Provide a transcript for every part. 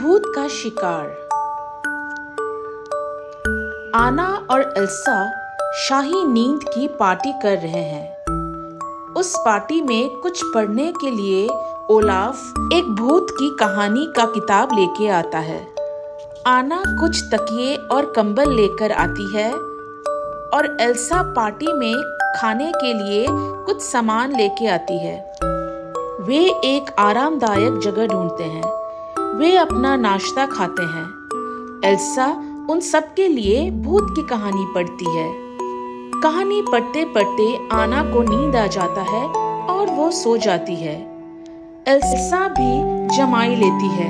भूत का शिकार। आना और एल्सा शाही नींद की पार्टी कर रहे हैं। उस पार्टी में कुछ पढ़ने के लिए ओलाफ एक भूत की कहानी का किताब लेके आता है। आना कुछ तकिए और कंबल लेकर आती है और एल्सा पार्टी में खाने के लिए कुछ सामान लेके आती है। वे एक आरामदायक जगह ढूंढते हैं। वे अपना नाश्ता खाते हैं। एल्सा उन सब के लिए भूत की कहानी पढ़ती है। कहानी पढ़ते पढ़ते आना को नींद आ जाता है और वो सो जाती है। एल्सा भी जमाई लेती है,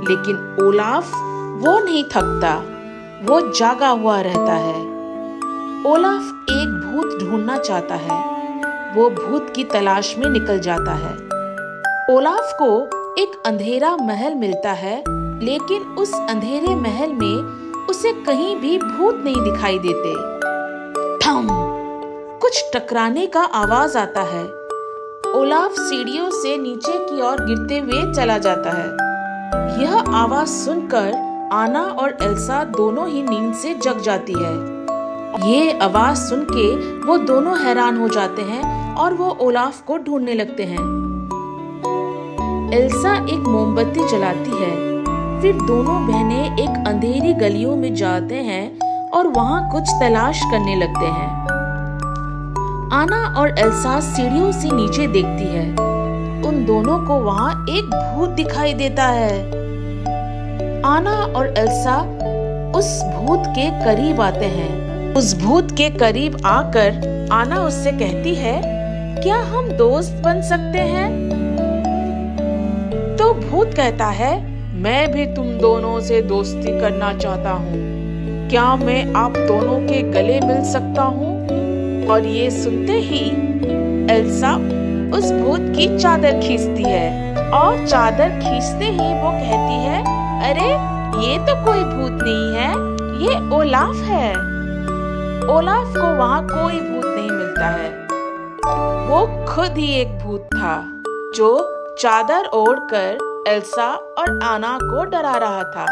लेकिन ओलाफ वो नहीं थकता, वो जागा हुआ रहता है। ओलाफ एक भूत ढूंढना चाहता है। वो भूत की तलाश में निकल जाता है। ओलाफ को एक अंधेरा महल मिलता है, लेकिन उस अंधेरे महल में उसे कहीं भी भूत नहीं दिखाई देते। ठम! कुछ टकराने का आवाज आता है। ओलाफ सीढ़ियों से नीचे की ओर गिरते हुए चला जाता है। यह आवाज सुनकर आना और एल्सा दोनों ही नींद से जग जाती है। ये आवाज सुन के वो दोनों हैरान हो जाते हैं और वो ओलाफ को ढूंढने लगते हैं। एल्सा एक मोमबत्ती जलाती है। फिर दोनों बहनें एक अंधेरी गलियों में जाते हैं और वहां कुछ तलाश करने लगते हैं। आना और एल्सा सीढ़ियों से नीचे देखती है। उन दोनों को वहां एक भूत दिखाई देता है। आना और एल्सा उस भूत के करीब आते हैं। उस भूत के करीब आकर आना उससे कहती है, क्या हम दोस्त बन सकते हैं? तो भूत कहता है, मैं भी तुम दोनों से दोस्ती करना चाहता हूँ। क्या मैं आप दोनों के गले मिल सकता हूँ? और ये सुनते ही एल्सा उस भूत की चादर खींचती है और चादर खींचते ही वो कहती है, अरे ये तो कोई भूत नहीं है, ये ओलाफ है। ओलाफ को वहाँ कोई भूत नहीं मिलता है। वो खुद ही एक भूत था जो चादर ओढ़कर एल्सा और आना को डरा रहा था।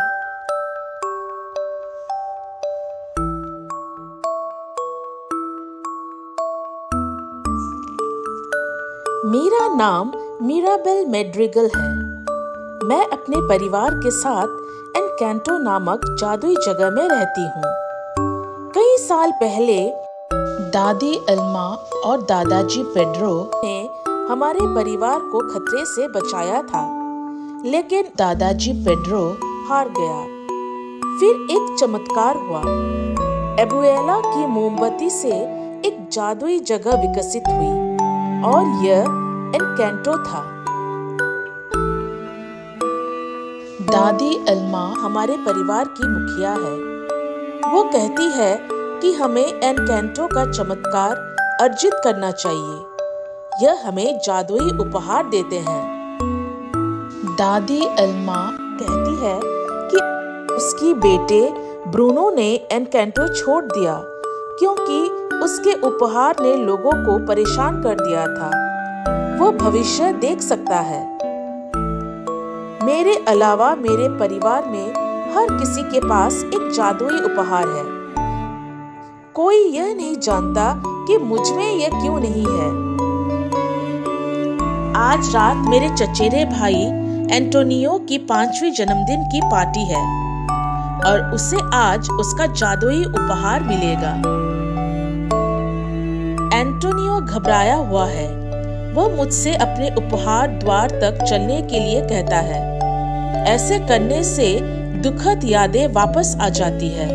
मेरा नाम मिराबेल मैड्रिगल है। मैं अपने परिवार के साथ एनकैंटो नामक जादुई जगह में रहती हूँ। कई साल पहले दादी एल्मा और दादाजी पेड्रो ने हमारे परिवार को खतरे से बचाया था, लेकिन दादाजी पेड्रो हार गया। फिर एक चमत्कार हुआ। एबुएला की मोमबत्ती से एक जादुई जगह विकसित हुई और यह एनकैंटो था। दादी एल्मा हमारे परिवार की मुखिया है। वो कहती है कि हमें एनकैंटो का चमत्कार अर्जित करना चाहिए। यह हमें जादुई उपहार देते हैं। दादी एल्मा कहती है कि उसकी बेटे ब्रूनो ने एनकैंटो छोड़ दिया क्योंकि उसके उपहार ने लोगों को परेशान कर दिया था। वो भविष्य देख सकता है। मेरे अलावा मेरे परिवार में हर किसी के पास एक जादुई उपहार है। कोई यह नहीं जानता कि मुझ में यह क्यों नहीं है। आज रात मेरे चचेरे भाई एंटोनियो की 5वीं जन्मदिन की पार्टी है और उसे आज उसका जादुई उपहार मिलेगा। एंटोनियो घबराया हुआ है। वो मुझसे अपने उपहार द्वार तक चलने के लिए कहता है। ऐसे करने से दुखद यादें वापस आ जाती है।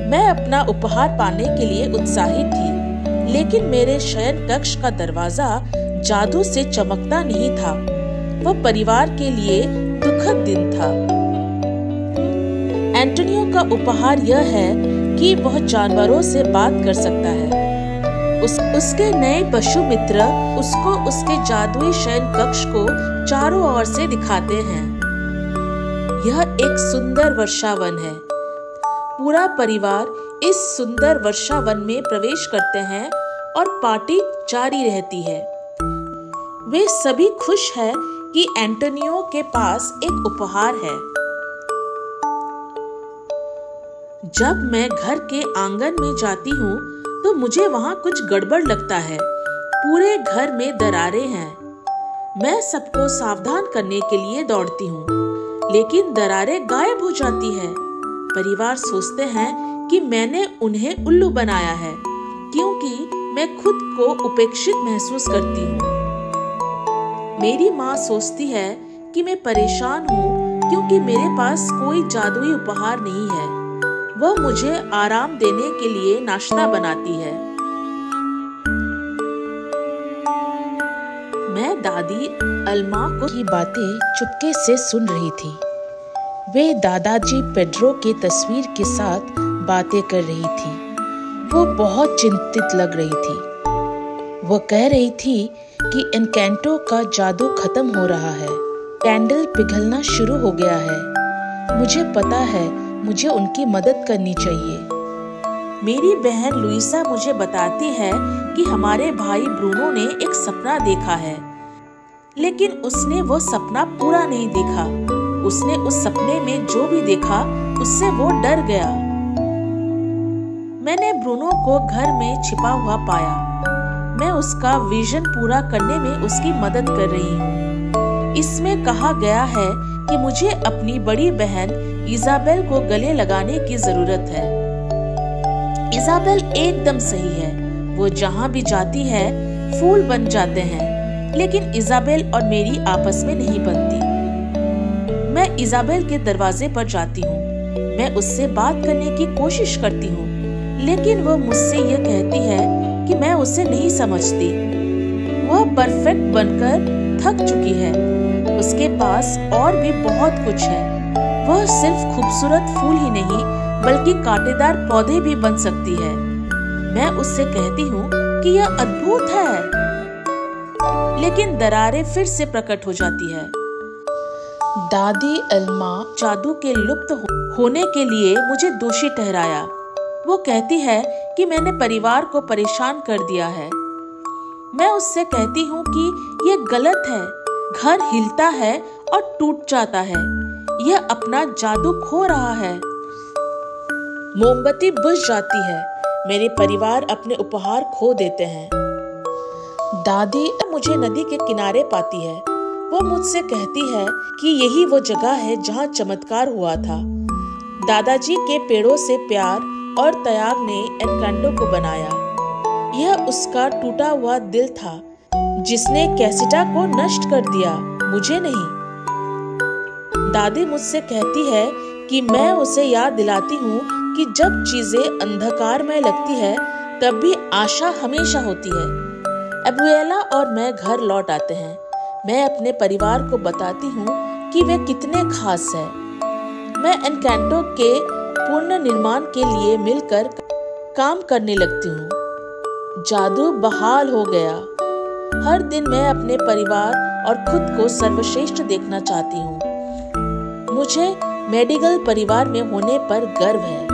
मैं अपना उपहार पाने के लिए उत्साहित थी, लेकिन मेरे शयन कक्ष का दरवाजा जादू से चमकता नहीं था। वह परिवार के लिए दुखद दिन था। एंटोनियो का उपहार यह है कि वह जानवरों से बात कर सकता है। उसके नए पशु मित्र उसको उसके जादुई शयन कक्ष को चारों ओर से दिखाते हैं। यह एक सुंदर वर्षावन है। पूरा परिवार इस सुंदर वर्षावन में प्रवेश करते हैं और पार्टी जारी रहती है। वे सभी खुश हैं कि एंटोनियो के पास एक उपहार है। जब मैं घर के आंगन में जाती हूँ तो मुझे वहाँ कुछ गड़बड़ लगता है। पूरे घर में दरारें हैं। मैं सबको सावधान करने के लिए दौड़ती हूँ, लेकिन दरारें गायब हो जाती है। परिवार सोचते हैं कि मैंने उन्हें उल्लू बनाया है, क्योंकि मैं खुद को उपेक्षित महसूस करती हूँ। मेरी माँ सोचती है कि मैं परेशान हूँ क्योंकि मेरे पास कोई जादुई उपहार नहीं है। वह मुझे आराम देने के लिए नाश्ता बनाती है। मैं दादी अल्मा की बातें चुपके से सुन रही थी। वे दादाजी पेड्रो की तस्वीर के साथ बातें कर रही थी। वो बहुत चिंतित लग रही थी। वो कह रही थी कि एनकैंटो का जादू खत्म हो रहा है। कैंडल पिघलना शुरू हो गया है। मुझे पता है मुझे उनकी मदद करनी चाहिए। मेरी बहन लुइसा मुझे बताती है कि हमारे भाई ब्रूनो ने एक सपना देखा है, लेकिन उसने वो सपना पूरा नहीं देखा। उसने उस सपने में जो भी देखा उससे वो डर गया। मैंने ब्रूनो को घर में छिपा हुआ पाया। मैं उसका विजन पूरा करने में उसकी मदद कर रही हूँ। इसमें कहा गया है कि मुझे अपनी बड़ी बहन इजाबेल को गले लगाने की जरूरत है। इजाबेल एकदम सही है। वो जहाँ भी जाती है फूल बन जाते हैं, लेकिन इजाबेल और मेरी आपस में नहीं बनती। मैं इजाबेल के दरवाजे पर जाती हूँ। मैं उससे बात करने की कोशिश करती हूँ, लेकिन वो मुझसे यह कहती है कि मैं उसे नहीं समझती। वह परफेक्ट बनकर थक चुकी है। उसके पास और भी बहुत कुछ है। वह सिर्फ खूबसूरत फूल ही नहीं बल्कि कांटेदार पौधे भी बन सकती है। मैं उससे कहती हूँ कि यह अद्भुत है, लेकिन दरारें फिर से प्रकट हो जाती है। दादी अल्मा जादू के लुप्त होने के लिए मुझे दोषी ठहराया। वो कहती है कि मैंने परिवार को परेशान कर दिया है। मैं उससे कहती हूँ कि यह गलत है। घर हिलता है और टूट जाता है। यह अपना जादू खो रहा है। मोमबत्ती बुझ जाती है। मेरे परिवार अपने उपहार खो देते हैं। दादी मुझे नदी के किनारे पाती है। वो मुझसे कहती है कि यही वो जगह है जहाँ चमत्कार हुआ था। दादाजी के पेड़ों से प्यार और त्याग ने एनकैंटो को बनाया। यह उसका टूटा हुआ दिल था जिसने कैसिटा को नष्ट कर दिया, मुझे नहीं। दादी मुझसे कहती है कि मैं उसे याद दिलाती हूँ कि जब चीजें अंधकार में लगती है तब भी आशा हमेशा होती है। एबुएला और मैं घर लौट आते हैं। मैं अपने परिवार को बताती हूँ कि वे कितने खास हैं। मैं एनकैंटो के पूर्ण निर्माण के लिए मिलकर काम करने लगती हूँ। जादू बहाल हो गया। हर दिन मैं अपने परिवार और खुद को सर्वश्रेष्ठ देखना चाहती हूँ। मुझे मेडिगल परिवार में होने पर गर्व है।